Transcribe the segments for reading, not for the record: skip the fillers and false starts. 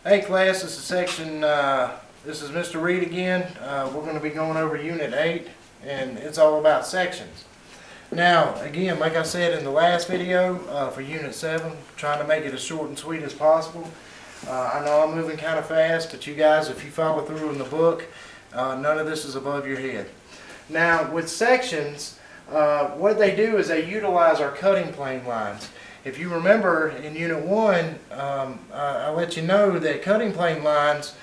Hey class, this is section, this is Mr. Reed again. We're going to be going over Unit 8, and it's all about sections. Now, again, like I said in the last video, for Unit 7, trying to make it as short and sweet as possible. I know I'm moving kind of fast, but you guys, if you follow through in the book, none of this is above your head. Now, with sections, what they do is they utilize our cutting plane lines. If you remember in Unit 1, I let you know that cutting plane lines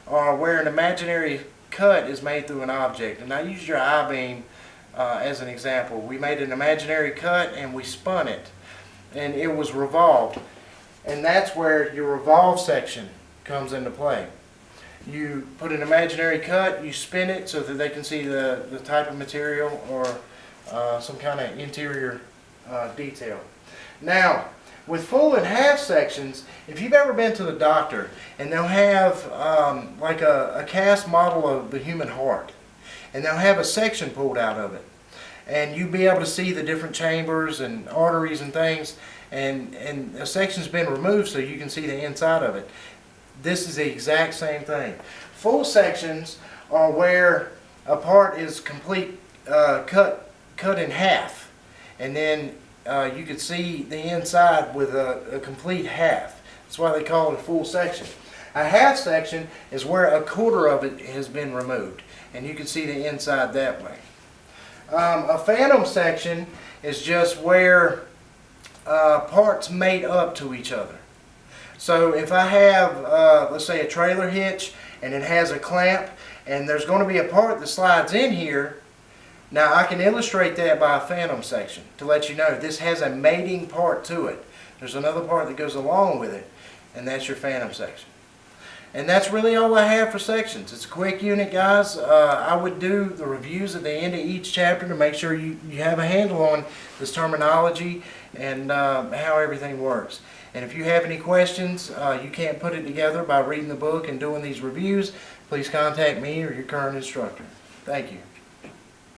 are where an imaginary cut is made through an object. And I used your I-beam as an example. We made an imaginary cut and we spun it. And it was revolved. And that's where your revolve section comes into play. You put an imaginary cut, you spin it so that they can see the type of material or some kind of interior detail. Now, with full and half sections, if you've ever been to the doctor and they'll have like a cast model of the human heart, and they'll have a section pulled out of it, and you'll be able to see the different chambers and arteries and things, and a section's been removed so you can see the inside of it. This is the exact same thing. Full sections are where a part is complete cut in half, and then you could see the inside with a complete half. That's why they call it a full section. A half section is where a quarter of it has been removed, and you can see the inside that way. A phantom section is just where parts mate up to each other. So if I have, let's say, a trailer hitch and it has a clamp, and there's going to be a part that slides in here. Now I can illustrate that by a phantom section to let you know this has a mating part to it. There's another part that goes along with it, and that's your phantom section. And that's really all I have for sections. It's a quick unit, guys. I would do the reviews at the end of each chapter to make sure you have a handle on this terminology and how everything works. And if you have any questions, you can't put it together by reading the book and doing these reviews, please contact me or your current instructor. Thank you.